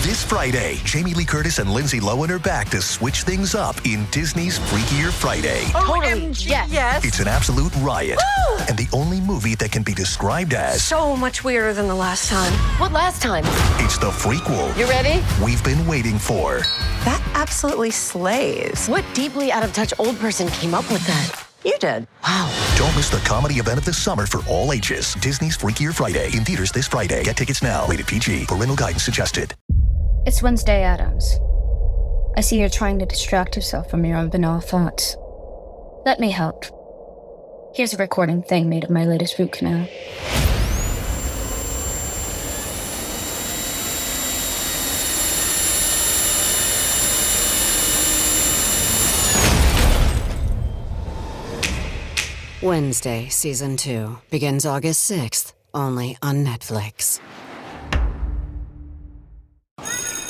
This Friday, Jamie Lee Curtis and Lindsay Lohan are back to switch things up in Disney's Freakier Friday. Totally. Yes. It's an absolute riot. Woo! And the only movie that can be described as So much weirder than the last time. What last time? it's the frequel You ready? we've been waiting for. That absolutely slays. What deeply out-of-touch old person came up with that? You did. Wow. Don't miss the comedy event of the summer for all ages. Disney's Freakier Friday in theaters this Friday. Get tickets now. Rated PG. Parental guidance suggested. It's Wednesday Addams. I see you're trying to distract yourself from your own banal thoughts. Let me help. Here's a recording thing made of my latest root canal. Wednesday, Season 2, begins August 6th, only on Netflix.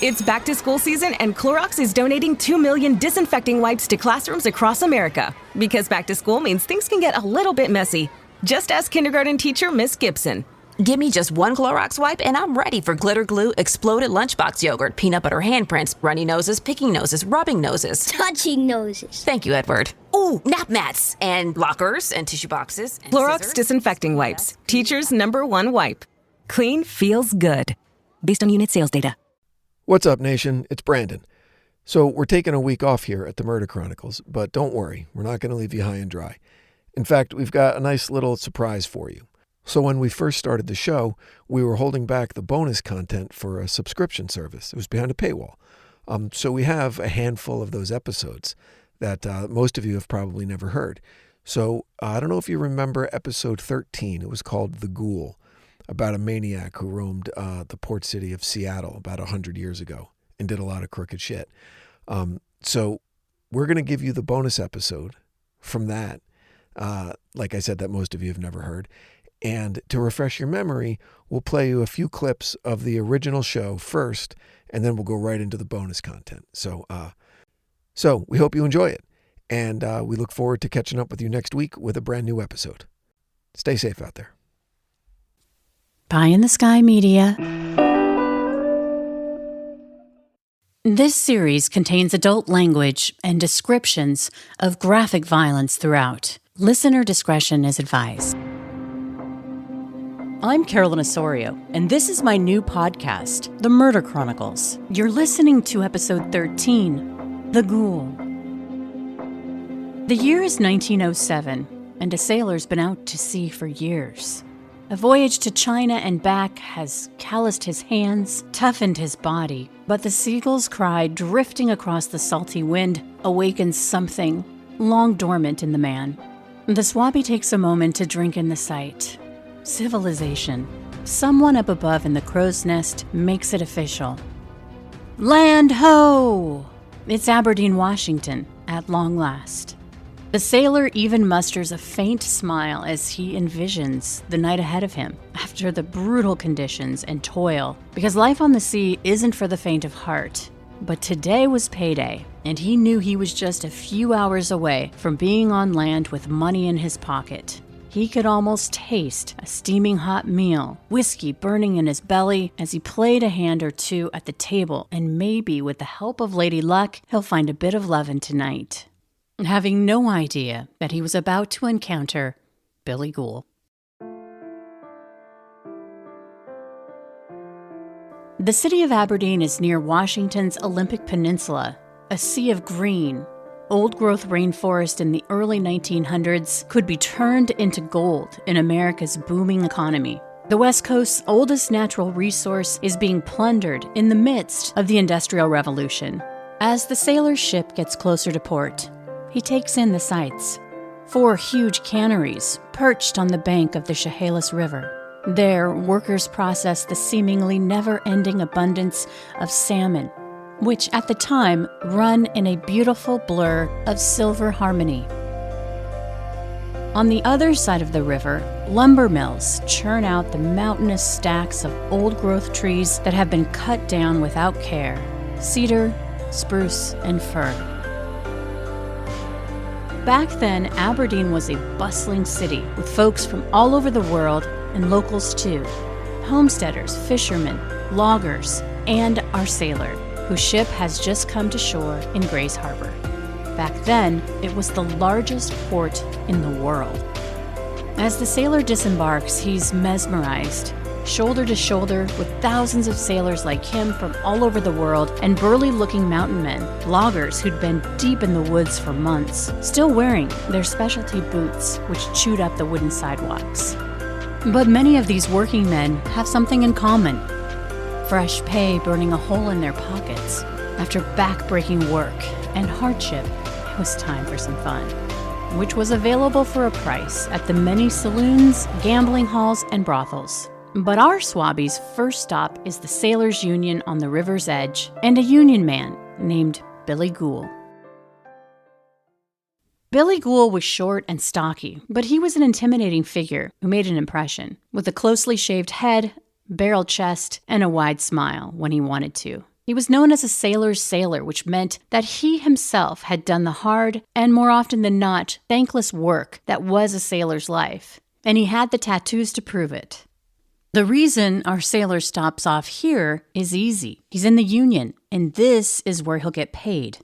It's back to school season, and Clorox is donating 2 million disinfecting wipes to classrooms across America. Because back to school means things can get a little bit messy. Just ask kindergarten teacher Miss Gibson. Give me just one Clorox wipe and I'm ready for glitter glue, exploded lunchbox yogurt, peanut butter handprints, runny noses, picking noses, rubbing noses. Touching noses. Thank you, Edward. Ooh, nap mats and lockers and tissue boxes. And Clorox scissors. disinfecting wipes. Teacher's #1 wipe. Clean feels good. Based on unit sales data. What's up, nation? It's Branden. So we're taking a week off here at the Murder Chronicles, but don't worry, we're not going to leave you high and dry. In fact, we've got a nice little surprise for you. So when we first started the show, we were holding back the bonus content for a subscription service. It was behind a paywall. So we have a handful of those episodes that most of you have probably never heard. So I don't know if you remember episode 13. It was called The Ghoul, about a maniac who roamed the port city of Seattle about 100 years ago and did a lot of crooked shit. So we're going to give you the bonus episode from that, like I said, that most of you have never heard. And to refresh your memory, we'll play you a few clips of the original show first, and then we'll go right into the bonus content. So we hope you enjoy it. And we look forward to catching up with you next week with a brand new episode. Stay safe out there. Pie in the Sky Media. This series contains adult language and descriptions of graphic violence throughout. Listener discretion is advised. I'm Carolyn Osorio, and this is my new podcast, The Murder Chronicles. You're listening to episode 13, The Ghoul. The year is 1907, and a sailor's been out to sea for years. A voyage to China and back has calloused his hands, toughened his body, but the seagull's cry drifting across the salty wind awakens something long dormant in the man. The swabby takes a moment to drink in the sight. Civilization. Someone up above in the crow's nest makes it official. Land ho! It's Aberdeen, Washington, at long last. The sailor even musters a faint smile as he envisions the night ahead of him after the brutal conditions and toil, because life on the sea isn't for the faint of heart. But today was payday, and he knew he was just a few hours away from being on land with money in his pocket. He could almost taste a steaming hot meal, whiskey burning in his belly as he played a hand or two at the table, and maybe with the help of Lady Luck, he'll find a bit of lovin' tonight. Having no idea that he was about to encounter Billy Ghoul. The city of Aberdeen is near Washington's Olympic Peninsula, a sea of green. Old-growth rainforest in the early 1900s could be turned into gold in America's booming economy. The West Coast's oldest natural resource is being plundered in the midst of the Industrial Revolution. As the sailor's ship gets closer to port, he takes in the sights. 4 huge canneries perched on the bank of the Chehalis River. There, workers process the seemingly never-ending abundance of salmon, which at the time run in a beautiful blur of silver harmony. On the other side of the river, lumber mills churn out the mountainous stacks of old-growth trees that have been cut down without care: cedar, spruce, and fir. Back then, Aberdeen was a bustling city with folks from all over the world and locals too. Homesteaders, fishermen, loggers, and our sailor, whose ship has just come to shore in Grays Harbor. Back then, it was the largest port in the world. As the sailor disembarks, he's mesmerized, shoulder to shoulder with thousands of sailors like him from all over the world and burly-looking mountain men, loggers who'd been deep in the woods for months, still wearing their specialty boots, which chewed up the wooden sidewalks. But many of these working men have something in common. Fresh pay burning a hole in their pockets. After back-breaking work and hardship, it was time for some fun, which was available for a price at the many saloons, gambling halls, and brothels. But our Swabby's first stop is the Sailors' Union on the river's edge and a union man named Billy Ghoul. Billy Ghoul was short and stocky, but he was an intimidating figure who made an impression, with a closely shaved head, barrel chest, and a wide smile when he wanted to. He was known as a sailor's sailor, which meant that he himself had done the hard and, more often than not, thankless work that was a sailor's life. And he had the tattoos to prove it. The reason our sailor stops off here is easy. He's in the union, and this is where he'll get paid.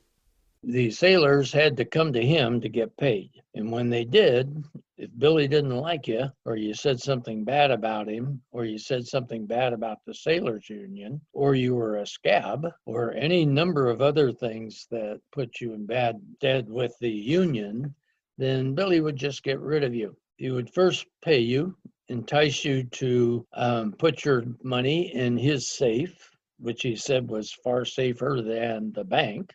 The sailors had to come to him to get paid. And when they did, if Billy didn't like you, or you said something bad about him, or you said something bad about the sailors' union, or you were a scab, or any number of other things that put you in bad stead with the union, then Billy would just get rid of you. He would first pay you, entice you to put your money in his safe, which he said was far safer than the bank.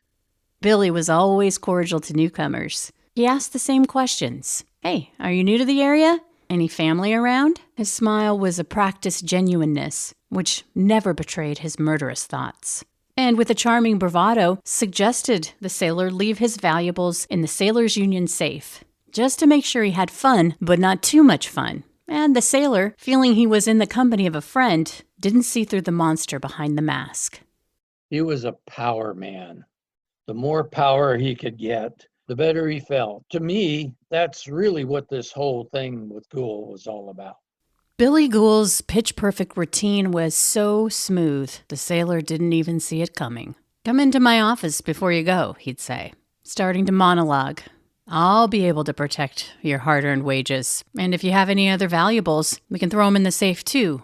Billy was always cordial to newcomers. He asked the same questions. Hey, are you new to the area? Any family around? His smile was a practiced genuineness, which never betrayed his murderous thoughts. And with a charming bravado, suggested the sailor leave his valuables in the Sailors' Union safe, just to make sure he had fun, but not too much fun. And the sailor, feeling he was in the company of a friend, didn't see through the monster behind the mask. He was a power man. The more power he could get, the better he felt. To me, that's really what this whole thing with Ghoul was all about. Billy Ghoul's pitch-perfect routine was so smooth, the sailor didn't even see it coming. Come into my office before you go, he'd say, starting to monologue. I'll be able to protect your hard-earned wages. And if you have any other valuables, we can throw them in the safe too.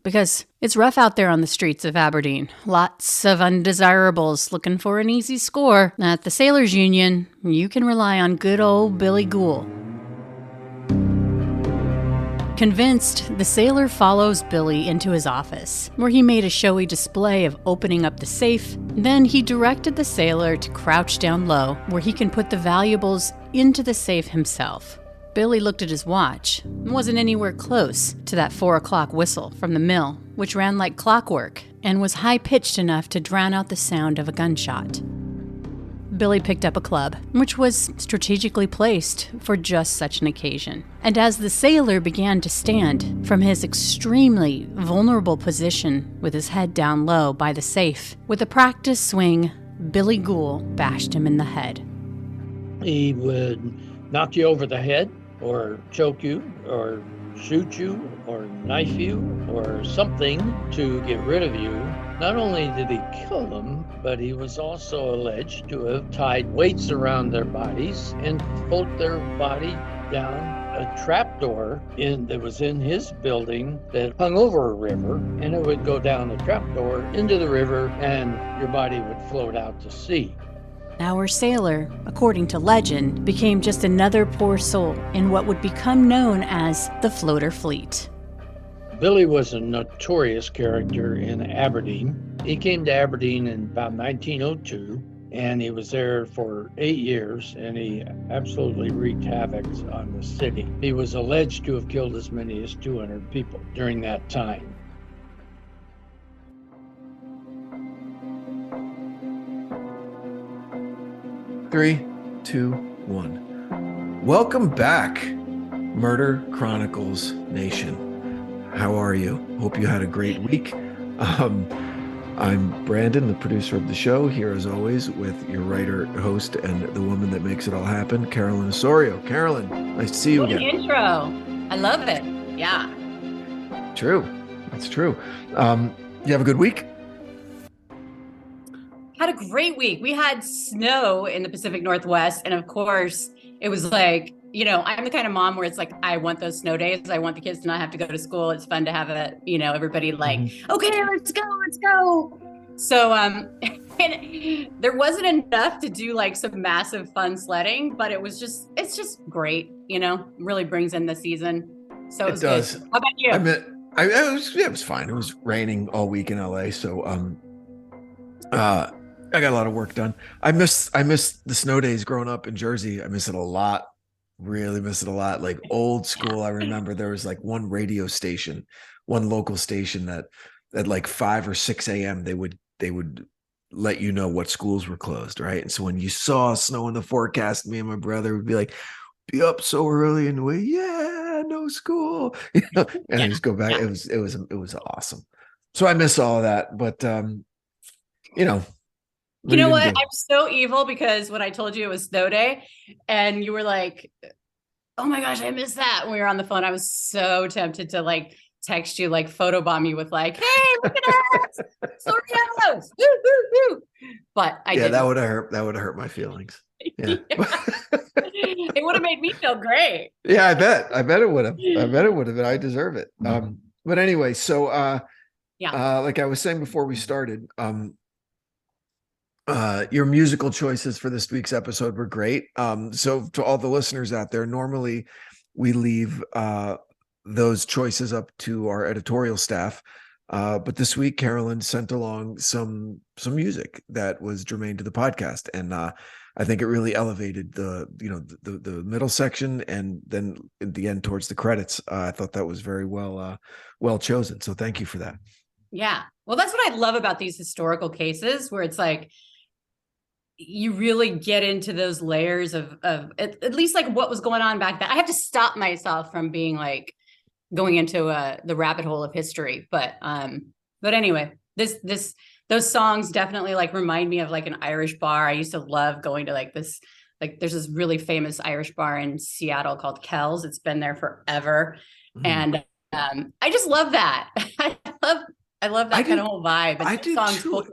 Because it's rough out there on the streets of Aberdeen. Lots of undesirables looking for an easy score. At the Sailors' Union, you can rely on good old Billy Ghoul. Convinced, the sailor follows Billy into his office, where he made a showy display of opening up the safe. Then he directed the sailor to crouch down low, where he can put the valuables into the safe himself. Billy looked at his watch and wasn't anywhere close to that 4 o'clock whistle from the mill, which ran like clockwork and was high-pitched enough to drown out the sound of a gunshot. Billy picked up a club, which was strategically placed for just such an occasion. And as the sailor began to stand from his extremely vulnerable position with his head down low by the safe, with a practiced swing, Billy Ghoul bashed him in the head. He would knock you over the head, or choke you, or shoot you, or knife you, or something to get rid of you. Not only did he kill them, but he was also alleged to have tied weights around their bodies and float their body down a trapdoor that was in his building that hung over a river, and it would go down the trapdoor into the river, and your body would float out to sea. Our sailor, according to legend, became just another poor soul in what would become known as the Floater Fleet. Billy was a notorious character in Aberdeen. He came to Aberdeen in about 1902, and he was there for 8 years, and he absolutely wreaked havoc on the city. He was alleged to have killed as many as 200 people during that time. Three, two, one. Welcome back, Murder Chronicles Nation. How are you? Hope you had a great week. I'm Brandon, the producer of the show, here as always with your writer, host, and the woman that makes it all happen, Carolyn Osorio. Carolyn, nice to see you again. What an intro. I love it. Yeah. True. That's true. You have a good week? Had a great week. We had snow in the Pacific Northwest. And of course, it was like, I'm the kind of mom where it's like, I want those snow days. I want the kids to not have to go to school. It's fun to have everybody like, okay, let's go. So, and there wasn't enough to do like some massive fun sledding, but it's just great, really brings in the season. So it does. Good. How about you? It was fine. It was raining all week in LA. So, I got a lot of work done. I miss the snow days growing up in Jersey. I miss it a lot. Really miss it a lot. Like old school. I remember there was like one radio station, one local station that at like 5 or 6 a.m. they would let you know what schools were closed, right? And so when you saw snow in the forecast, me and my brother would be like, be up so early and no school. And I just go back. It was awesome. So I miss all of that. But you know what? I'm so evil because when I told you it was snow day and you were like, oh my gosh, I missed that. When we were on the phone, I was so tempted to like text you, like photobomb you with like, hey, look at us. Solar yellows. Woo, woo, woo. But I didn't. That would have hurt my feelings. Yeah. It would have made me feel great. Yeah, I bet it would have. And I deserve it. But anyway, so like I was saying before we started, your musical choices for this week's episode were great. So to all the listeners out there, normally we leave those choices up to our editorial staff. But this week, Carolyn sent along some music that was germane to the podcast. And I think it really elevated the middle section. And then at the end towards the credits, I thought that was very well chosen. So thank you for that. Yeah. Well, that's what I love about these historical cases where it's like, you really get into those layers of at least like what was going on back then. I have to stop myself from being like going into the rabbit hole of history. But anyway, those songs definitely like remind me of like an Irish bar. I used to love going to like this, like there's this really famous Irish bar in Seattle called Kells. It's been there forever. And I just love that. I love that kind of whole vibe. And I do too.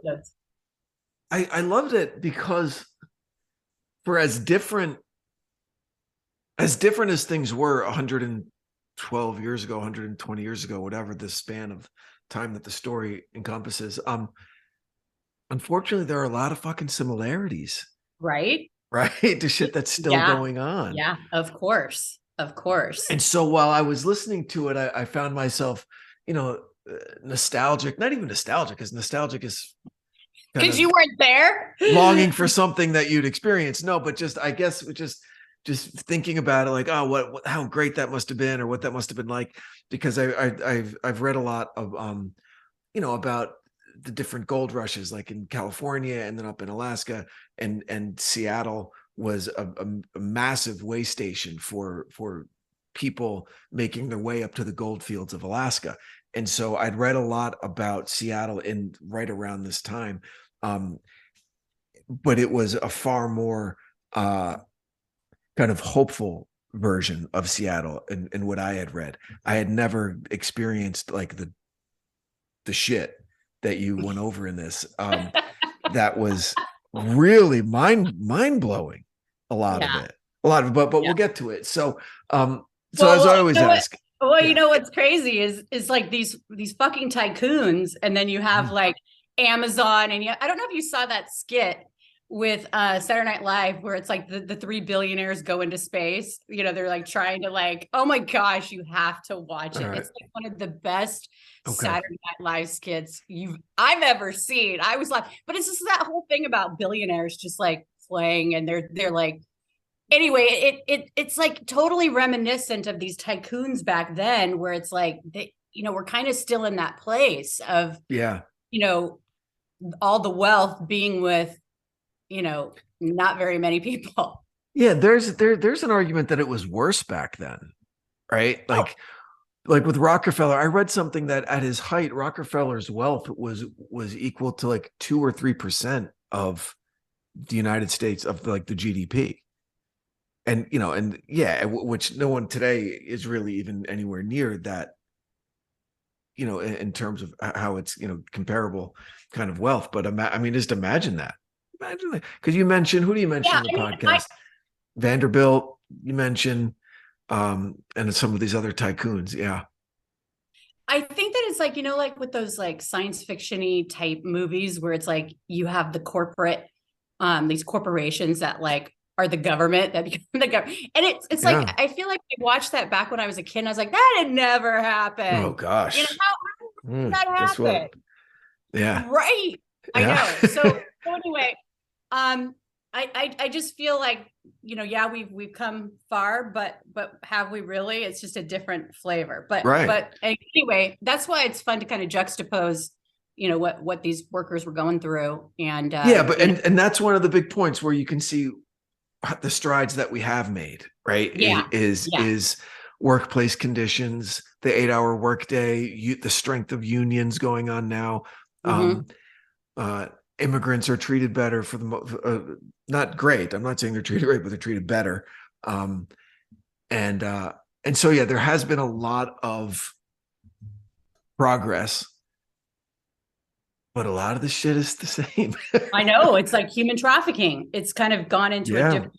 I loved it because for as different as things were 112 years ago, 120 years ago, whatever the span of time that the story encompasses, unfortunately, there are a lot of fucking similarities. Right? To shit that's still going on. Yeah, of course. And so while I was listening to it, I found myself, nostalgic, not even nostalgic, because nostalgic is because you weren't there, longing for something that you'd experienced. No, but I guess just thinking about it, like, oh, how great that must have been, or what that must have been like, because I've read a lot of about the different gold rushes, like in California and then up in Alaska, and Seattle was a massive way station for people making their way up to the gold fields of Alaska. And so I'd read a lot about Seattle in right around this time. But it was a far more kind of hopeful version of Seattle in what I had read. I had never experienced like the shit that you went over in this. That was really mind blowing. A lot of it, but we'll get to it. So, as I always ask. Well, you know what's crazy is like these fucking tycoons, and then you have like Amazon, and I don't know if you saw that skit with Saturday Night Live where it's like the three billionaires go into space. They're like trying to like, oh my gosh, you have to watch it. Right. It's like one of the best Saturday Night Live skits I've ever seen. I was like, but it's just that whole thing about billionaires just like playing, and they're like. Anyway, it's like totally reminiscent of these tycoons back then, where it's like we're kind of still in that place of all the wealth being with not very many people. Yeah, there's an argument that it was worse back then, right? Like with Rockefeller, I read something that at his height, Rockefeller's wealth was equal to like 2 or 3% of the United States, of like the GDP. And, which no one today is really even anywhere near that, in terms of how it's, comparable kind of wealth. But just imagine that. Imagine that. Because you mentioned, who do you mention in the podcast? Vanderbilt, you mentioned, and some of these other tycoons. Yeah. I think that it's like, like with those like science fiction-y type movies where it's like you have the corporate, these corporations that like are the government that become the government. And it's like, I feel like I watched that back when I was a kid and I was like, that had never happened. Oh gosh. How did that happen? Yeah. Right. I know. So anyway, I just feel like, we've come far, but have we really? It's just a different flavor. But anyway, that's why it's fun to kind of juxtapose, what these workers were going through. And and that's one of the big points where you can see the strides that we have made, right? Is workplace conditions, the 8-hour workday, the strength of unions going on now. Immigrants are treated better for the not great. I'm not saying they're treated great, but they're treated better. And so, there has been a lot of progress, but a lot of the shit is the same. I know, it's like human trafficking. It's kind of gone into a different,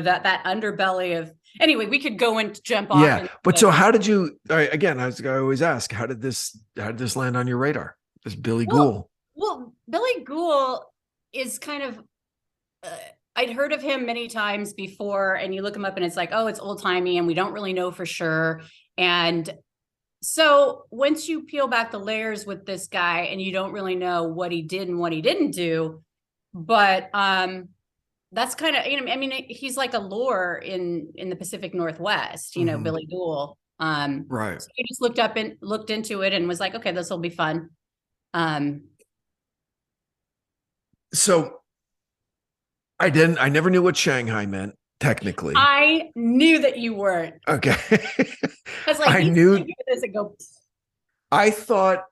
that underbelly of, anyway, we could go and jump off. Yeah. But so how did you, again, I always ask, how did this land on your radar? This Billy Ghoul. Well, Billy Ghoul is kind of, I'd heard of him many times before, and you look him up and it's like, oh, it's old timey and we don't really know for sure. And so once you peel back the layers with this guy and you don't really know what he did and what he didn't do, but that's kind of, he's like a lore in the Pacific Northwest, Billy Ghoul. Right. So he just looked into it and was like, okay, this will be fun. So I never knew what Shanghai meant technically. I knew that you weren't. Okay. I knew this and go. I thought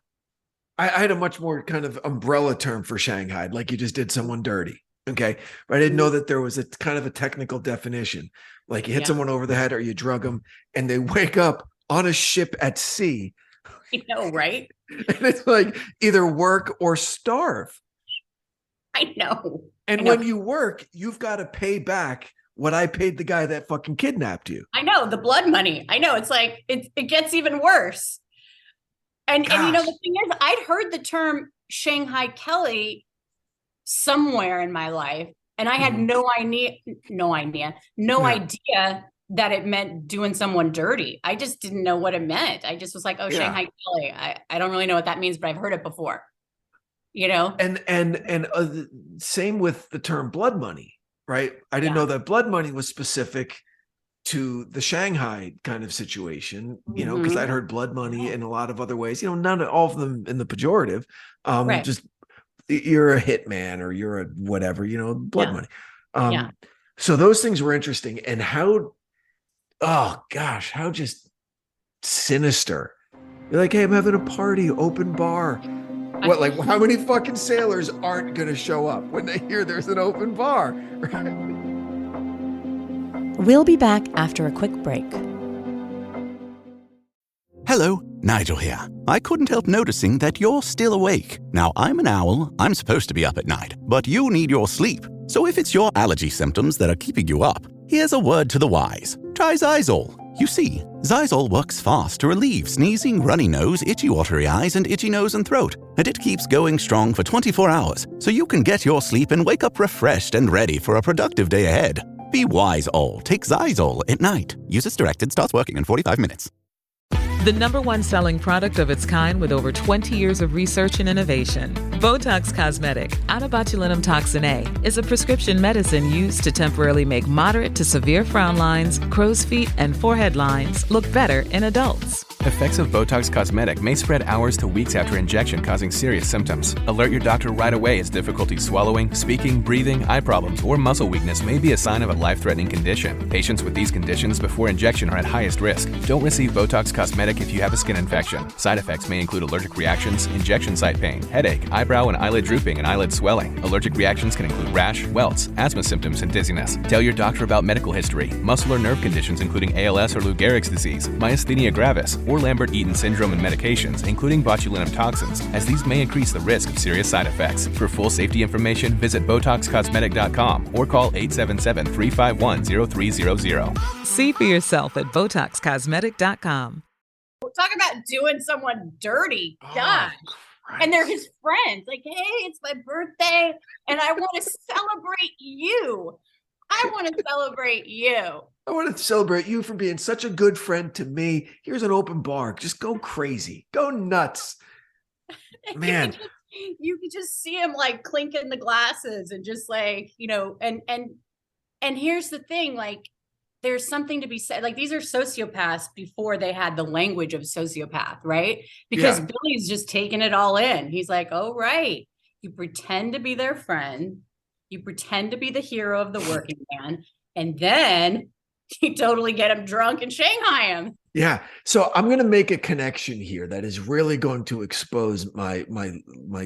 I had a much more kind of umbrella term for Shanghai, like you just did someone dirty. Okay. But I didn't know that there was a kind of a technical definition. Like you hit someone over the head or you drug them and they wake up on a ship at sea. I know, right? And it's like either work or starve. I know. And when you work, you've got to pay back what I paid the guy that fucking kidnapped you. I know, the blood money. I know. It's like, it gets even worse. And the thing is, I'd heard the term Shanghai Kelly somewhere in my life. And I had no idea that it meant doing someone dirty. I just didn't know what it meant. I just was like, oh, Shanghai Kelly. I don't really know what that means, but I've heard it before. And same with the term blood money, right? I didn't know that blood money was specific to the Shanghai kind of situation, because I'd heard blood money in a lot of other ways, none of all of them in the pejorative, just you're a hitman or you're a whatever, blood money. So those things were interesting. And how just sinister. You're like, hey, I'm having a party, open bar. What, like how many fucking sailors aren't going to show up when they hear there's an open bar? Right? We'll be back after a quick break. Hello, Nigel here. I couldn't help noticing that you're still awake. Now, I'm an owl. I'm supposed to be up at night, but you need your sleep. So if it's your allergy symptoms that are keeping you up, here's a word to the wise. Try Zysol. You see, Zysol works fast to relieve sneezing, runny nose, itchy watery eyes, and itchy nose and throat. And it keeps going strong for 24 hours, so you can get your sleep and wake up refreshed and ready for a productive day ahead. Be wise, all. Take Zysol at night. Use as directed. Starts working in 45 minutes. The #1 selling product of its kind with over 20 years of research and innovation. Botox Cosmetic, onabotulinum toxin A, is a prescription medicine used to temporarily make moderate to severe frown lines, crow's feet, and forehead lines look better in adults. Effects of Botox Cosmetic may spread hours to weeks after injection, causing serious symptoms. Alert your doctor right away as difficulty swallowing, speaking, breathing, eye problems, or muscle weakness may be a sign of a life-threatening condition. Patients with these conditions before injection are at highest risk. Don't receive Botox Cosmetic if you have a skin infection. Side effects may include allergic reactions, injection site pain, headache, eyebrow and eyelid drooping, and eyelid swelling. Allergic reactions can include rash, welts, asthma symptoms, and dizziness. Tell your doctor about medical history, muscle or nerve conditions including ALS or Lou Gehrig's disease, myasthenia gravis, or or Lambert-Eaton syndrome and medications, including botulinum toxins, as these may increase the risk of serious side effects. For full safety information, visit BotoxCosmetic.com or call 877-351-0300. See for yourself at BotoxCosmetic.com. Talk about doing someone dirty. God. And they're his friends. Like, hey, it's my birthday and I want to celebrate you. I want to celebrate you. I want to celebrate you for being such a good friend to me. Here's an open bar. Just go crazy. Go nuts. Man. You could just see him like clinking the glasses and just like, you know, and here's the thing, like, there's something to be said. Like, these are sociopaths before they had the language of sociopath, right? Because Billy's just taking it all in. He's like, oh, right. You pretend to be their friend. You pretend to be the hero of the working man. And then you totally get him drunk and Shanghai him. Yeah. So I'm going to make a connection here that is really going to expose my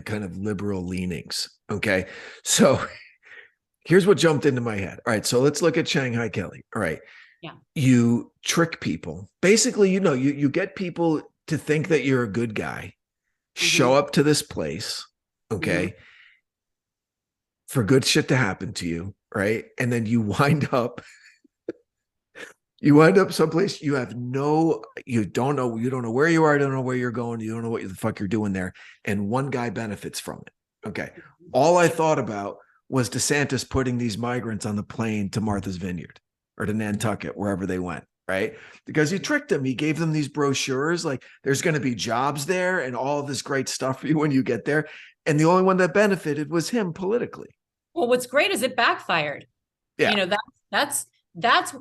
kind of liberal leanings. Okay. So here's what jumped into my head. All right. So let's look at Shanghai Kelly. All right. Yeah. You trick people. Basically, you know, you get people to think that you're a good guy, show up to this place. Okay. For good shit to happen to you. Right. And then you wind up someplace you don't know where you are. You don't know where you're going. You don't know what the fuck you're doing there. And one guy benefits from it. Okay. All I thought about was DeSantis putting these migrants on the plane to Martha's Vineyard or to Nantucket, wherever they went, right? Because he tricked them. He gave them these brochures, like there's going to be jobs there and all of this great stuff for you when you get there. And the only one that benefited was him politically. Well, what's great is it backfired. Yeah. You know, that's not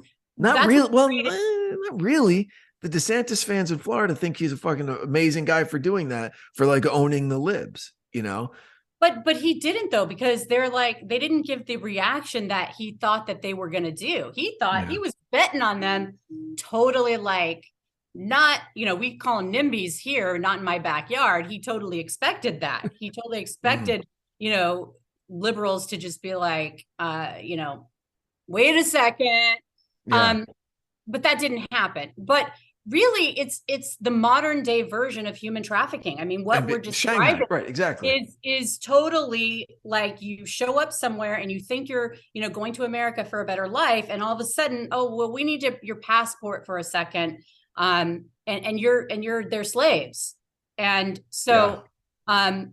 really. Well, not really. The DeSantis fans in Florida think he's a fucking amazing guy for doing that, for like owning the libs, you know? But he didn't, though, because they're like, they didn't give the reaction that he thought that they were going to do. He thought he was betting on them totally, like, not, you know, we call them NIMBYs here, not in my backyard. He totally expected that. He totally expected, you know, liberals to just be like, you know, wait a second. Yeah. But that didn't happen. But really, it's the modern day version of human trafficking. I mean, what we're describing right, exactly. is totally like you show up somewhere and you think you're, you know, going to America for a better life, and all of a sudden, oh well, we need your passport for a second, and you're their slaves, and so, again,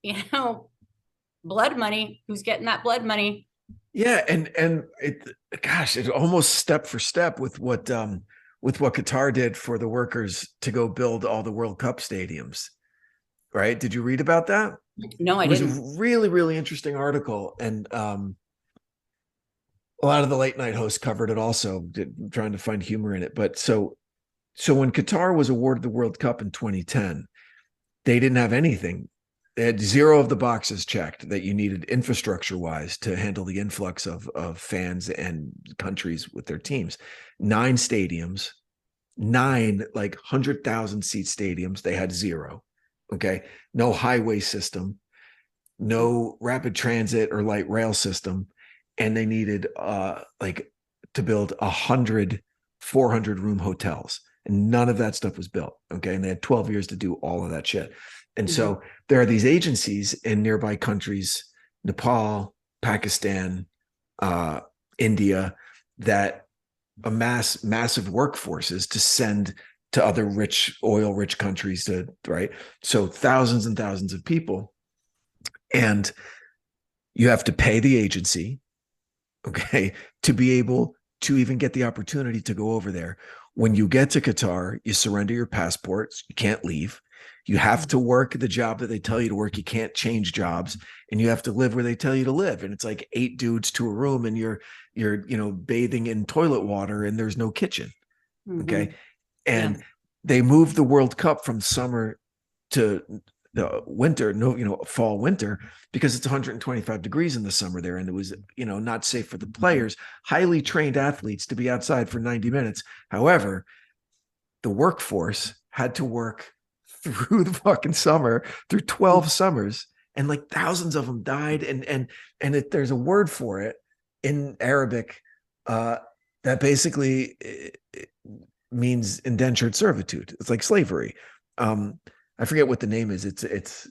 you know, blood money. Who's getting that blood money? Yeah, and it almost step for step with what Qatar did for the workers to go build all the World Cup stadiums. Right? Did you read about that? No, I didn't. It was a really, really interesting article, and a lot of the late night hosts covered it also, trying to find humor in it. But so when Qatar was awarded the World Cup in 2010, they didn't have anything. They had zero of the boxes checked that you needed infrastructure-wise to handle the influx of fans and countries with their teams. 9 stadiums, 9 like 100,000 seat stadiums. They had 0. Okay. No highway system, no rapid transit or light rail system. And they needed like to build 100 400-room hotels. And none of that stuff was built. Okay. And they had 12 years to do all of that shit. And so there are these agencies in nearby countries, Nepal, Pakistan, India, that amass massive workforces to send to other oil-rich countries right? So thousands and thousands of people. And you have to pay the agency, okay, to be able to even get the opportunity to go over there. When you get to Qatar, you surrender your passports. You can't leave. You have to work the job that they tell you to work. You can't change jobs, and you have to live where they tell you to live. And it's like 8 dudes to a room, and you're bathing in toilet water, and there's no kitchen. Okay. And they moved the World Cup from summer to the winter, fall, winter, because it's 125 degrees in the summer there. And it was, not safe for the players, highly trained athletes, to be outside for 90 minutes. However, the workforce had to work through the fucking summer, through 12 summers, and like thousands of them died. And there's a word for it in Arabic that basically means indentured servitude. It's like slavery. I forget what the name is. It's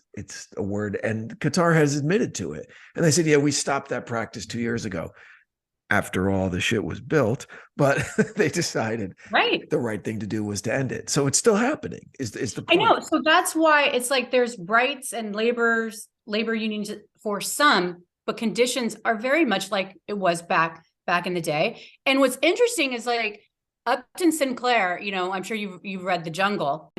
a word, and Qatar has admitted to it. And they said, yeah, we stopped that practice 2 years ago after all the shit was built, but they decided the right thing to do was to end it. So it's still happening is the point. I know. So that's why it's like there's rights and labor unions for some, but conditions are very much like it was back in the day. And what's interesting is like Upton Sinclair, I'm sure you've read The Jungle.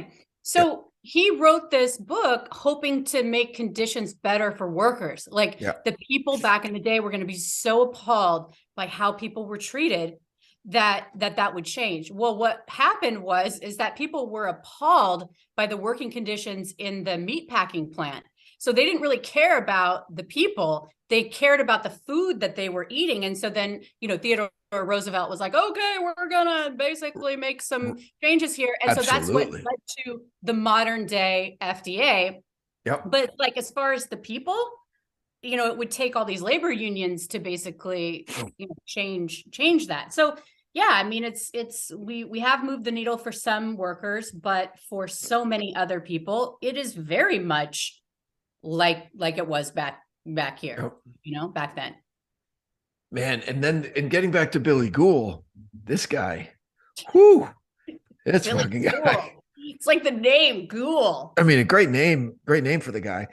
So he wrote this book hoping to make conditions better for workers. Like the people back in the day were going to be so appalled by how people were treated that would change. Well, what happened is that people were appalled by the working conditions in the meatpacking plant. So they didn't really care about the people. They cared about the food that they were eating. And so then, Theodore Roosevelt was like, okay, we're going to basically make some changes here. And so that's what led to the modern day FDA. Yep. But like, as far as the people, it would take all these labor unions to basically change that. So yeah, I mean, we have moved the needle for some workers, but for so many other people, it is very much like it was back here, back then. Man, and getting back to Billy Ghoul, this guy, whoo, this fucking guy. It's like the name Ghoul. I mean, a great name for the guy.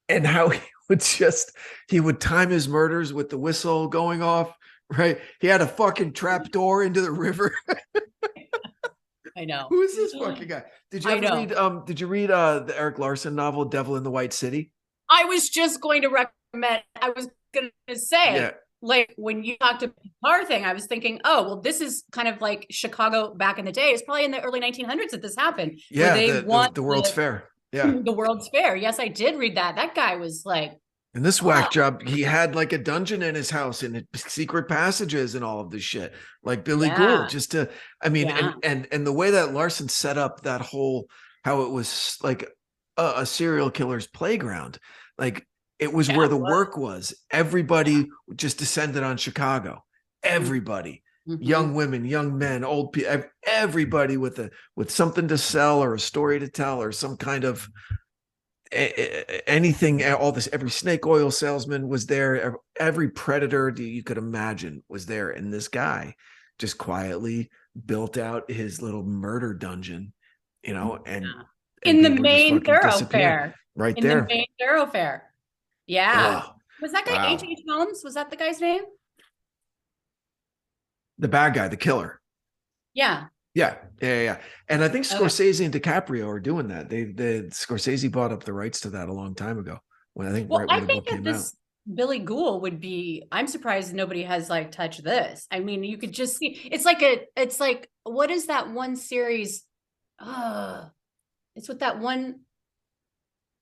And how he would time his murders with the whistle going off, right? He had a fucking trap door into the river. I know. Who is this fucking guy? Did you read the Eric Larson novel, Devil in the White City? I was just going to recommend, I was going to say, like when you talked about the car thing, I was thinking, oh, well, this is kind of like Chicago back in the day. It's probably in the early 1900s that this happened. Yeah, the World's Fair. Yeah. The World's Fair. Yes, I did read that. That guy was like. And this whack job, he had like a dungeon in his house and secret passages and all of this shit, like Billy Ghoul. And the way that Larson set up that whole, how it was like a serial killer's playground, like it was where the work was. Everybody just descended on Chicago. Everybody, young women, young men, old people, everybody with something to sell or a story to tell or some kind of anything, every snake oil salesman was there. Every predator you could imagine was there. And this guy just quietly built out his little murder dungeon, and in the main thoroughfare, right there. In the main thoroughfare. Yeah. Was that guy Wow. H.H. Holmes? Was that the guy's name? The bad guy, the killer. Yeah. Yeah. And I think Scorsese and DiCaprio are doing that. Scorsese bought up the rights to that a long time ago. When I think when the book came out. Billy Ghoul would be. I'm surprised nobody has like touched this. I mean, you could just see. It's like what is that one series? It's with that one.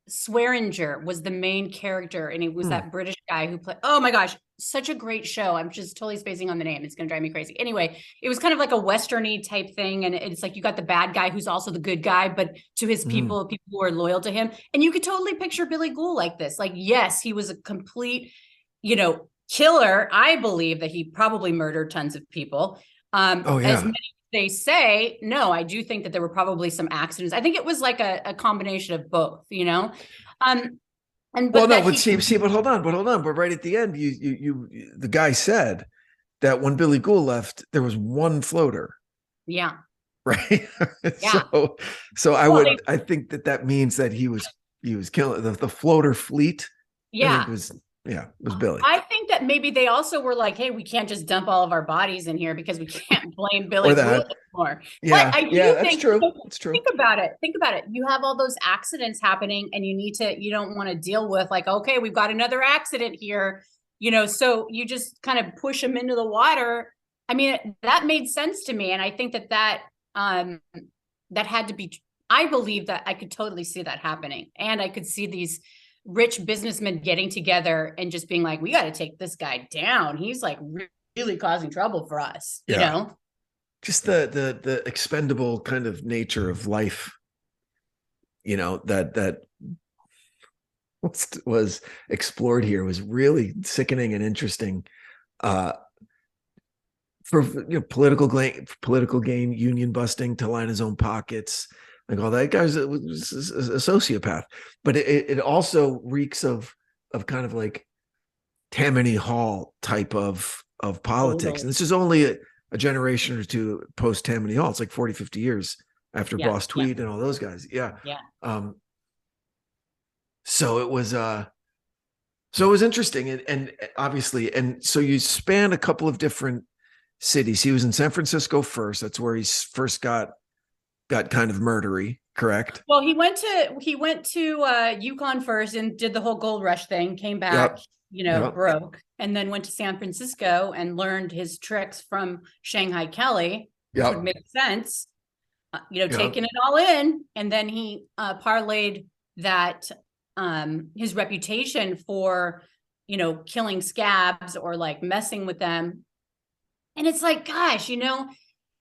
Swearinger was the main character, and it was that British guy who played. Oh my gosh, such a great show! I'm just totally spacing on the name. It's gonna drive me crazy. Anyway, it was kind of like a westerny type thing, and it's like you got the bad guy who's also the good guy, but to his people who are loyal to him. And you could totally picture Billy Ghoul like this. Like, yes, he was a complete, killer. I believe that he probably murdered tons of people. As many they say, no, I do think that there were probably some accidents. I think it was like a combination of both, but hold on. But right at the end, the guy said that when Billy Ghoul left, there was one floater. Yeah. Right. Yeah. So I think that means that he was killing the floater fleet. Yeah. It was Billy. I think that maybe they also were like, hey, we can't just dump all of our bodies in here because we can't blame Billy Ghoul anymore. Yeah, but I do think, that's true. That's true. Think about it. You have all those accidents happening and you don't want to deal with like, okay, we've got another accident here, so you just kind of push them into the water. I mean, that made sense to me. And I think that had to be, I believe that I could totally see that happening. And I could see these rich businessmen getting together and just being like, we got to take this guy down. He's like really causing trouble for us, just the expendable kind of nature of life, that was explored here was really sickening and interesting for political gain, union busting to line his own pockets, like all that. Guy's a sociopath, but it also reeks of kind of like Tammany Hall type of politics. And this is only a generation or two post Tammany Hall. It's like 40, 50 years after Boss Tweed and all those guys. Yeah. So it was interesting, and obviously, and so you span a couple of different cities. He was in San Francisco first. That's where he first got kind of murdery, correct? Well, he went to Yukon first and did the whole gold rush thing, came back, broke, and then went to San Francisco and learned his tricks from Shanghai Kelly, which would make sense, taking it all in. And then he parlayed that his reputation for, killing scabs or like messing with them. And it's like, gosh,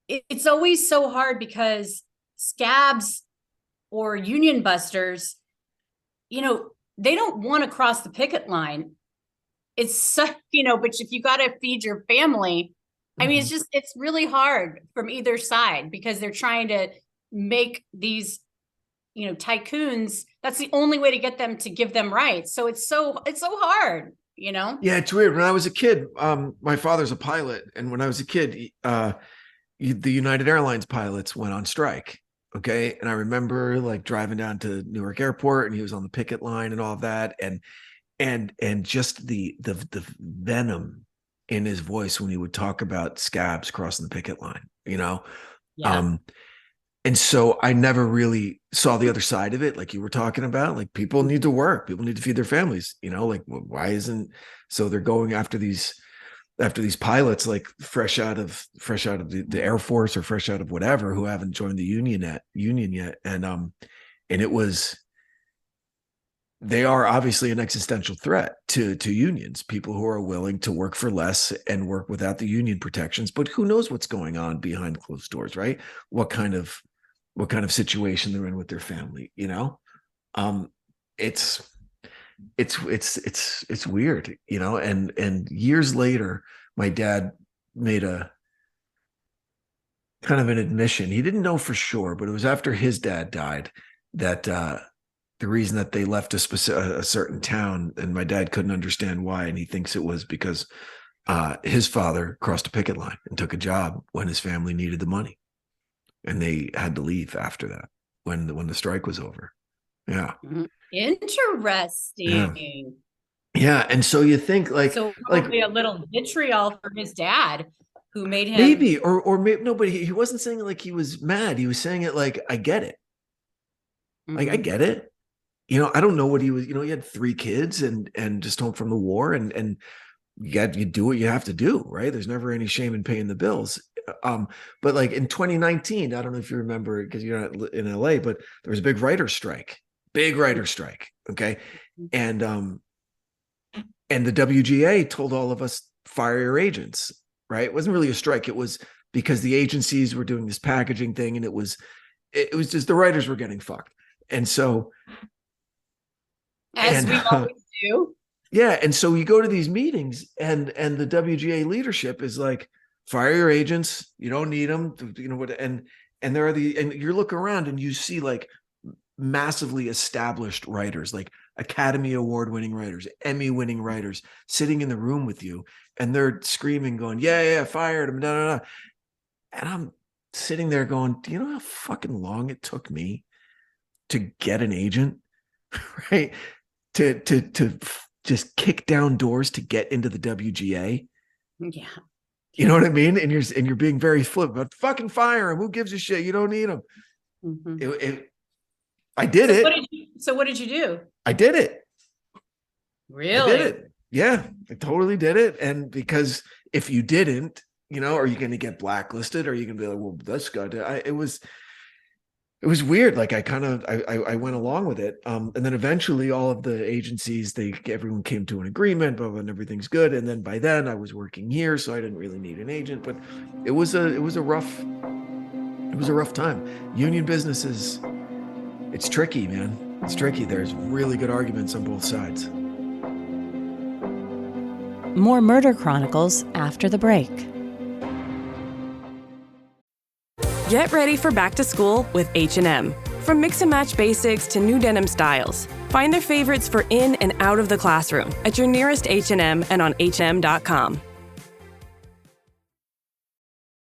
it's always so hard because scabs or union busters, they don't want to cross the picket line. It's such, but if you got to feed your family, I mean, it's really hard from either side because they're trying to make these, tycoons. That's the only way to get them to give them rights. So it's so hard, Yeah, it's weird. When I was a kid, my father's a pilot. And when I was a kid, the United Airlines pilots went on strike. Okay. And I remember like driving down to Newark Airport, and he was on the picket line and all of that. And just the venom in his voice when he would talk about scabs crossing the picket line, and so I never really saw the other side of it. Like you were talking about, like people need to work, people need to feed their families, like why isn't, so they're going after these pilots, like fresh out of the Air Force or fresh out of whatever, who haven't joined the union yet. And it was, they are obviously an existential threat to unions, people who are willing to work for less and work without the union protections. But who knows what's going on behind closed doors, right? What kind of situation they're in with their family, it's weird, and years later, my dad made a kind of an admission. He didn't know for sure, but it was after his dad died that, the reason that they left a certain town, and my dad couldn't understand why, and he thinks it was because his father crossed a picket line and took a job when his family needed the money, and they had to leave after that when the strike was over. Yeah, interesting. Yeah, and so you think like probably a little vitriol for his dad, who made him maybe or maybe no, but he wasn't saying it like he was mad. He was saying it like, I get it. Like I get it. I don't know what he was, he had 3 kids and just home from the war, and you do what you have to do, right? There's never any shame in paying the bills. But like in 2019, I don't know if you remember, because you're not in LA, but there was a big writer's strike. Okay. And the WGA told all of us, fire your agents, right? It wasn't really a strike. It was because the agencies were doing this packaging thing, and it was just the writers were getting fucked. And so, we always do. Yeah. And so you go to these meetings, and the WGA leadership is like, fire your agents. You don't need them. And there are and you look around and you see like massively established writers, like Academy Award winning writers, Emmy winning writers sitting in the room with you, and they're screaming, going, yeah, fired him. No. And I'm sitting there going, do you know how fucking long it took me to get an agent, right? To just kick down doors to get into the WGA. Yeah. You know what I mean? And you're being very flip, but fucking fire him. Who gives a shit? You don't need him. I did it. What did you do? I did it. Really? I did it. Yeah, I totally did it. And because if you didn't, are you going to get blacklisted? Or are you going to be like, well, this guy did. It was weird. Like I went along with it. And then eventually all of the agencies, everyone came to an agreement, but when everything's good. And then by then I was working here, so I didn't really need an agent, but it was a rough time. Union business it's tricky, man. It's tricky. There's really good arguments on both sides. More Murder Chronicles after the break. Get ready for back to school with H&M. From mix and match basics to new denim styles, find their favorites for in and out of the classroom at your nearest H&M and on hm.com.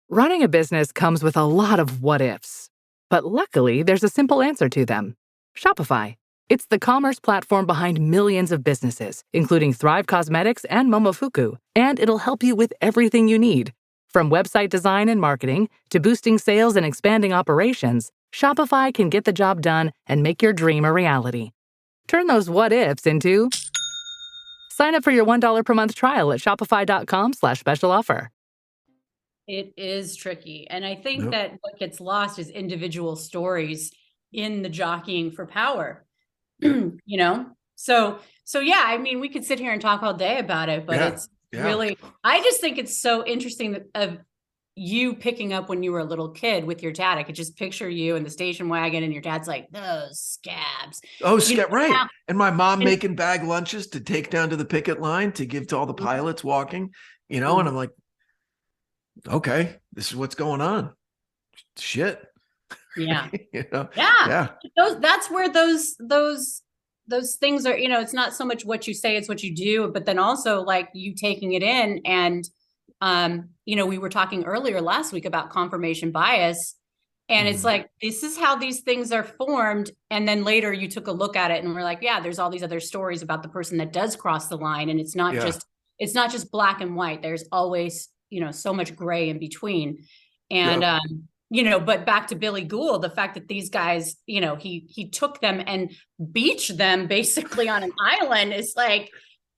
Running a business comes with a lot of what-ifs. But luckily, there's a simple answer to them. Shopify. It's the commerce platform behind millions of businesses, including Thrive Cosmetics and Momofuku. And it'll help you with everything you need. From website design and marketing to boosting sales and expanding operations, Shopify can get the job done and make your dream a reality. Turn those what-ifs into... Sign up for your $1 per month trial at shopify.com/special offer. It is tricky. And I think that what gets lost is individual stories in the jockeying for power, you know? So yeah, I mean, we could sit here and talk all day about it, but it's really, I just think it's so interesting that, of you picking up when you were a little kid with your dad. I could just picture you in the station wagon and your dad's like, those scabs. Oh, right. And my mom making bag lunches to take down to the picket line to give to all the pilots walking, you know, and I'm like, okay, this is what's going on. Shit. Yeah. You know? Yeah. That's where those things are, you know, it's not so much what you say, it's what you do, but then also like you taking it in. And, you know, we were talking earlier last week about confirmation bias, and it's like, this is how these things are formed. And then later you took a look at it and we're like, yeah, there's all these other stories about the person that does cross the line. And it's not just black and white. There's always, you know, so much gray in between. And, you know, but back to Billy Ghoul, the fact that these guys, you know, he took them and beached them basically on an island is like.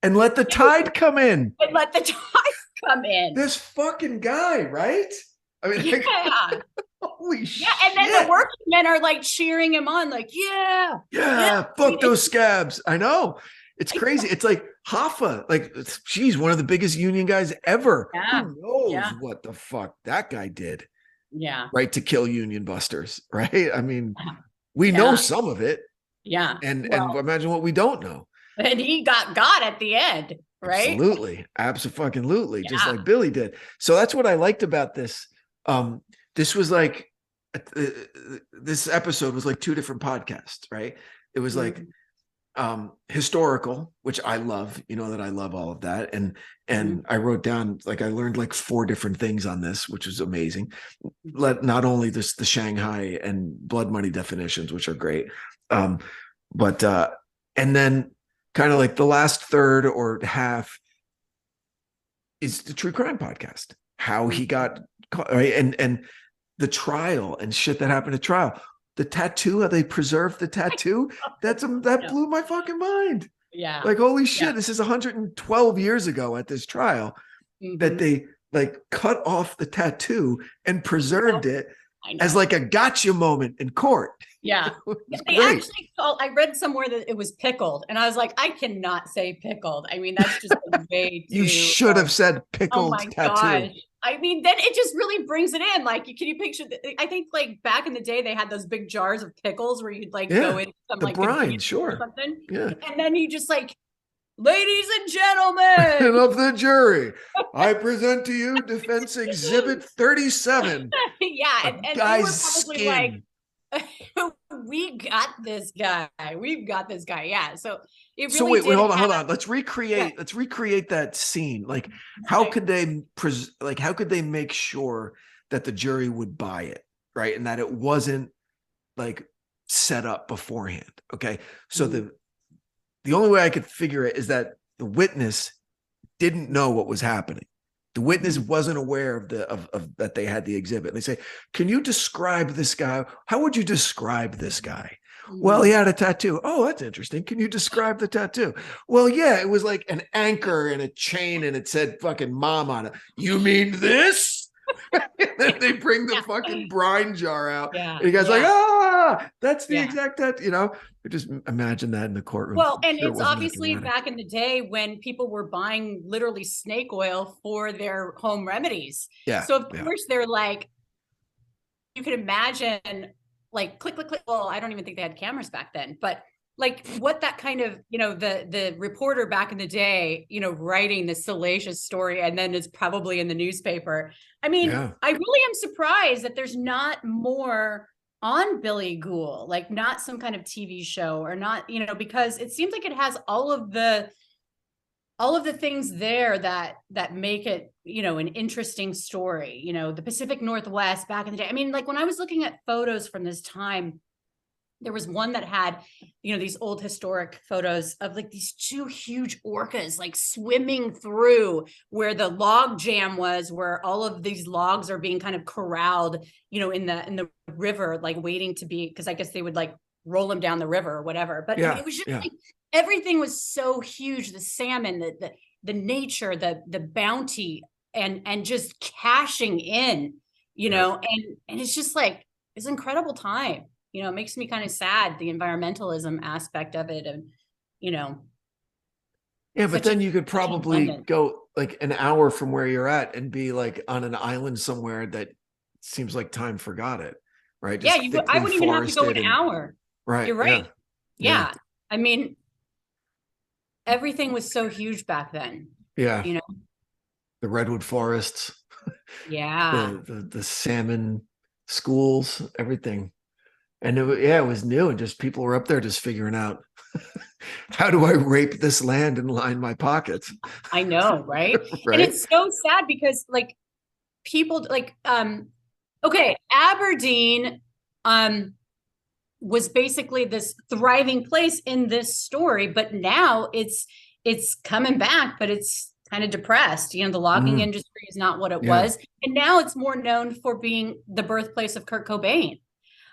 And let the tide come in. And let the tide come in. This fucking guy, right? I mean, yeah. Holy shit. Yeah, and then the working men are like cheering him on, like, yeah. Fuck those scabs. I know. It's crazy. It's like Hoffa, like, she's one of the biggest union guys ever. Yeah. Who knows what the fuck that guy did? Yeah. Right, to kill union busters, right? I mean, we know some of it. Yeah. And imagine what we don't know. And he got at the end, right? Absolutely. Absolutely. Yeah. Just like Billy did. So that's what I liked about this. This was like, this episode was like two different podcasts, right? It was like, historical, which I love, you know that I love all of that. And I wrote down, like, I learned like 4 different things on this, which was amazing. Not only the Shanghai and blood money definitions, which are great. But and then kind of like the last third or half is the true crime podcast, how he got caught, right? And the trial and shit that happened at trial. The tattoo, how they preserved the tattoo, that blew my fucking mind. Yeah. Like, holy shit, this is 112 years ago at this trial that they like cut off the tattoo and preserved it as like a gotcha moment in court. Yeah. They actually I read somewhere that it was pickled, and I was like, I cannot say pickled. I mean, that's just way too. You should have said pickled tattoo. Gosh. I mean, then it just really brings it in. Like, can you picture? I think like back in the day, they had those big jars of pickles where you'd like go in some the like brine, or something. Yeah. And then you just like, ladies and gentlemen, and of the jury, I present to you Defense Exhibit 37. Yeah, and guy's they were probably skin. like, we got this guy. We've got this guy. Yeah. So it really. So wait, hold on. Let's recreate that scene. Like, how could they how could they make sure that the jury would buy it, right? And that it wasn't like set up beforehand. Okay. So the only way I could figure it is that the witness didn't know what was happening. The witness wasn't aware of that they had the exhibit. And they say, can you describe this guy? How would you describe this guy? Well, he had a tattoo. Oh, that's interesting. Can you describe the tattoo? Well, yeah, it was like an anchor and a chain and it said fucking mom on it. You mean this? And then they bring the fucking brine jar out. Yeah. And you guys like, that's the exact tattoo. You know, just imagine that in the courtroom. Well, and it's obviously back in the day when people were buying literally snake oil for their home remedies. Yeah. So of course they're like, you can imagine like click, click, click. Well, I don't even think they had cameras back then, but like what that kind of, the reporter back in the day, writing this salacious story and then is probably in the newspaper. I mean, I really am surprised that there's not more on Billy Ghoul, like not some kind of TV show or not, because it seems like it has all of the things there that make it, an interesting story, the Pacific Northwest back in the day. I mean, like when I was looking at photos from this time, there was one that had, these old historic photos of like these two huge orcas, like swimming through where the log jam was, where all of these logs are being kind of corralled, in the river, like waiting to be, because I guess they would like roll them down the river or whatever. But it was just like, everything was so huge. The salmon, the nature, the bounty, and just cashing in, and it's just like, it's an incredible time. It makes me kind of sad, the environmentalism aspect of it. And, yeah, but then you could probably go like an hour from where you're at and be like on an island somewhere that seems like time forgot it. Right. Just I wouldn't even have to go an hour. Right. You're right. Yeah. I mean, everything was so huge back then. Yeah. The redwood forests. Yeah. The salmon schools, everything. And it was new, and just people were up there just figuring out, how do I rape this land and line my pockets? I know, right? Right? And it's so sad because like people like, okay, Aberdeen was basically this thriving place in this story, but now it's coming back, but it's kind of depressed. The logging industry is not what it was. And now it's more known for being the birthplace of Kurt Cobain.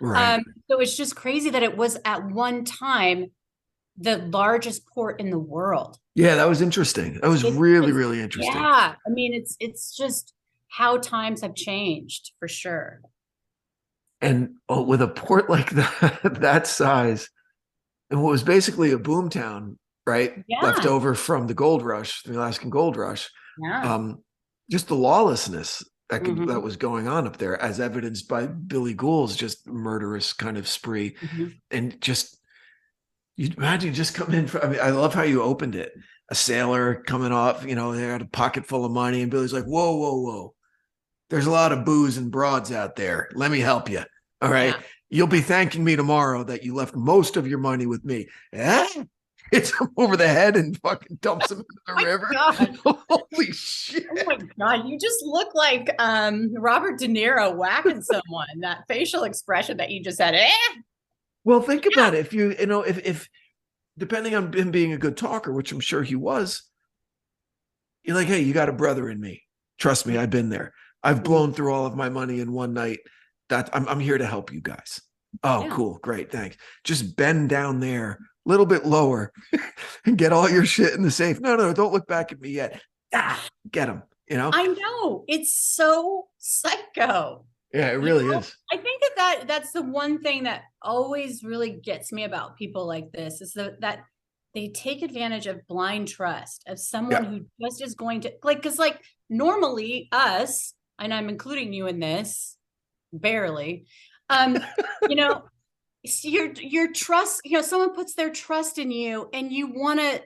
Right. So it's just crazy that it was at one time the largest port in the world. Yeah, that was interesting. That was really interesting. Yeah. I mean, it's just how times have changed for sure. And with a port like that size, and what was basically a boom town, right? Yeah. Left over from the gold rush, the Alaskan gold rush. Yeah. Just the lawlessness that was going on up there, as evidenced by Billy Ghoul's just murderous kind of spree. And just, you imagine just come in for, I mean, I love how you opened it. A sailor coming off, they had a pocket full of money, and Billy's like, whoa. There's a lot of booze and broads out there. Let me help you. All right. Yeah. You'll be thanking me tomorrow that you left most of your money with me. Hits him over the head and fucking dumps him into the river. God. Holy shit. Oh my God. You just look like Robert De Niro whacking someone. That facial expression that you just had. Well, think about it. If if depending on him being a good talker, which I'm sure he was, you're like, hey, you got a brother in me. Trust me, I've been there. I've blown through all of my money in one night. That I'm here to help you guys. Oh, cool. Great. Thanks. Just bend down there a little bit lower and get all your shit in the safe. No, don't look back at me yet. Get him, I know. It's so psycho. Yeah, it really is. I think that's the one thing that always really gets me about people like this is that they take advantage of blind trust of someone who just is going to because normally us, and I'm including you in this, barely, your trust, someone puts their trust in you and you want to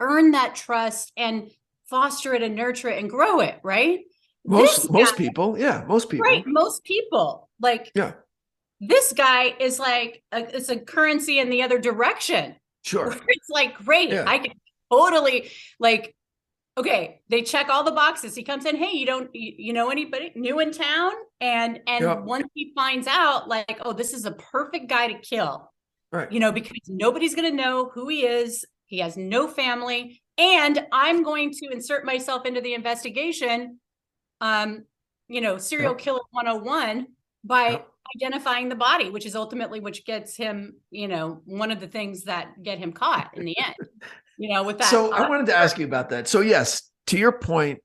earn that trust and foster it and nurture it and grow it, right? Most people. Right. Most people this guy is like, it's a currency in the other direction. Sure. It's like, great. Yeah. I can totally okay. They check all the boxes. He comes in. Hey, you know anybody new in town? And once he finds out this is a perfect guy to kill, right? Because nobody's going to know who he is. He has no family. And I'm going to insert myself into the investigation. Serial killer 101 by identifying the body, which is ultimately which gets him, one of the things that get him caught in the end, with that. So I wanted to ask you about that. So yes, to your point,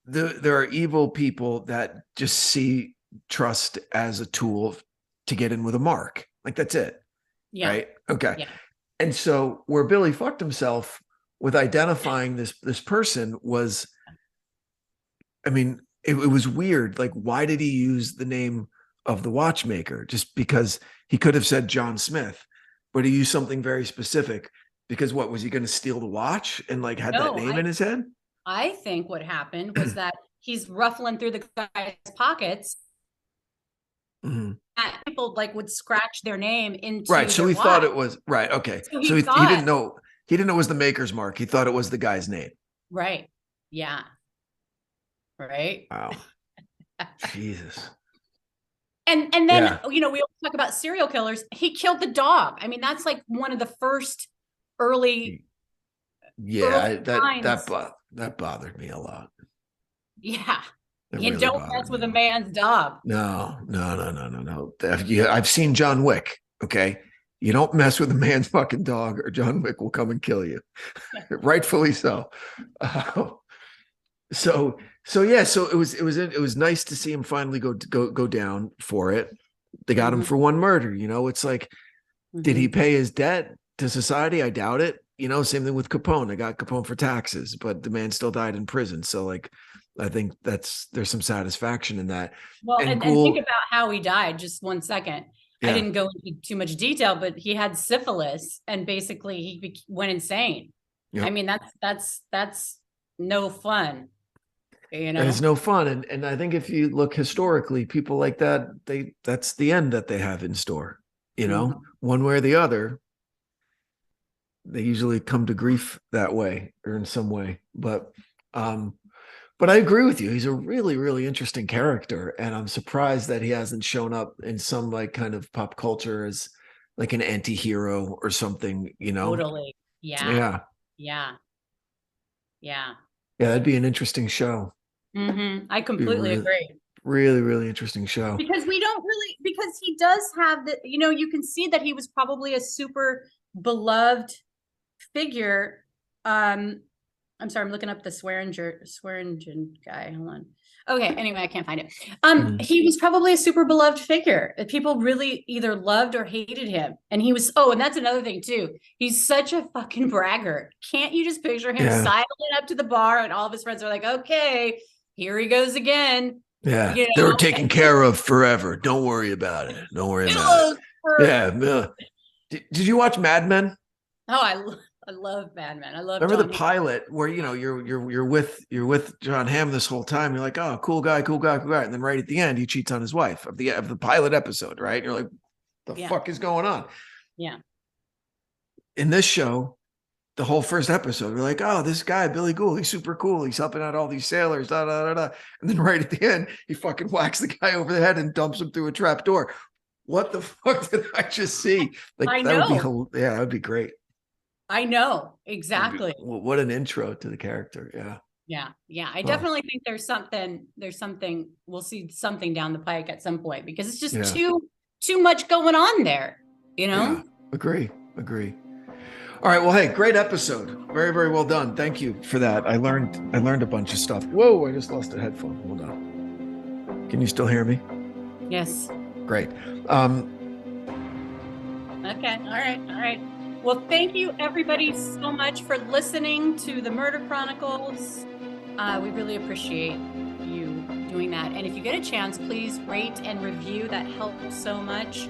there are evil people that just see trust as a tool to get in with a mark. Like that's it. Yeah. Right. Okay. Yeah. And so where Billy fucked himself with identifying this person was, I mean, it was weird. Like, why did he use the name of the watchmaker? Just because he could have said John Smith, but he used something very specific. Because what was he going to steal the watch and like had that name in his head? I think what happened was that he's ruffling through the guy's pockets. Mm-hmm. And people like would scratch their name into right. So he watch. thought it was right. Okay. So he didn't know. He didn't know it was the maker's mark. He thought it was the guy's name. Right. Yeah. Right. Wow. Jesus. And then we always talk about serial killers. He killed the dog. I mean, that's like one of the first early. Yeah, that bothered me a lot. Yeah. You really don't mess with a man's dog. No. I've seen John Wick. Okay. You don't mess with a man's fucking dog or John Wick will come and kill you. Rightfully so. So it was nice to see him finally go down for it. They got him for one murder. It's like, did he pay his debt to society? I doubt it. Same thing with Capone. I got Capone for taxes, but the man still died in prison. So like, I think there's some satisfaction in that. Well, and think about how he died. Just 1 second. Yeah. I didn't go into too much detail, but he had syphilis and basically he went insane. Yep. I mean, that's no fun. And it's no fun. And I think if you look historically, people like that, that's the end that they have in store, one way or the other. They usually come to grief that way or in some way. But I agree with you. He's a really, really interesting character. And I'm surprised that he hasn't shown up in some like kind of pop culture as like an anti-hero or something, Totally. Yeah. Yeah, that'd be an interesting show. Mm-hmm. I completely agree. Really, really interesting show. Because because he does have the, you can see that he was probably a super beloved figure. I'm sorry, I'm looking up the Swearingen guy. Hold on. Okay, anyway, I can't find it. He was probably a super beloved figure. People really either loved or hated him. And he was, and that's another thing too. He's such a fucking braggart. Can't you just picture him sidling up to the bar and all of his friends are like, okay, here he goes again. Yeah, they were taken care of forever. Don't worry about it. Don't worry about it. Yeah. Did you watch Mad Men? Oh, I love Mad Men. I love. Remember the pilot where you're with John Hamm this whole time. You're like, oh, cool guy, and then right at the end he cheats on his wife of the pilot episode, right? You're like, the fuck is going on? Yeah. In this show, the whole first episode, we're like, oh, this guy Billy Ghoul, he's super cool. He's helping out all these sailors, and then right at the end, he fucking whacks the guy over the head and dumps him through a trap door. What the fuck did I just see? Like I that know. that would be great. I know exactly. What an intro to the character. Yeah. I definitely think there's something. We'll see something down the pike at some point because it's just too much going on there. Yeah. Agree. All right. Well, hey, great episode. Very, very well done. Thank you for that. I learned a bunch of stuff. Whoa! I just lost a headphone. Hold on. Can you still hear me? Yes. Great. Okay. All right. Well, thank you everybody so much for listening to the Murder Chronicles. We really appreciate you doing that. And if you get a chance, please rate and review. That helps so much.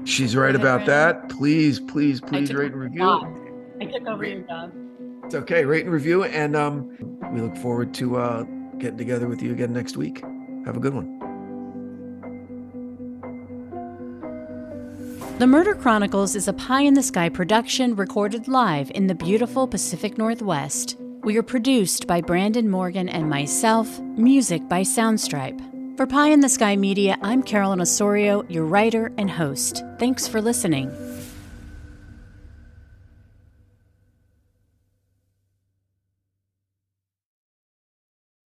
She's right about that. Please rate and review. I took over your job. It's okay. Rate and review. And we look forward to getting together with you again next week. Have a good one. The Murder Chronicles is a pie-in-the-sky production recorded live in the beautiful Pacific Northwest. We are produced by Brandon Morgan and myself, music by Soundstripe. For Pie in the Sky Media, I'm Carolyn Osorio, your writer and host. Thanks for listening.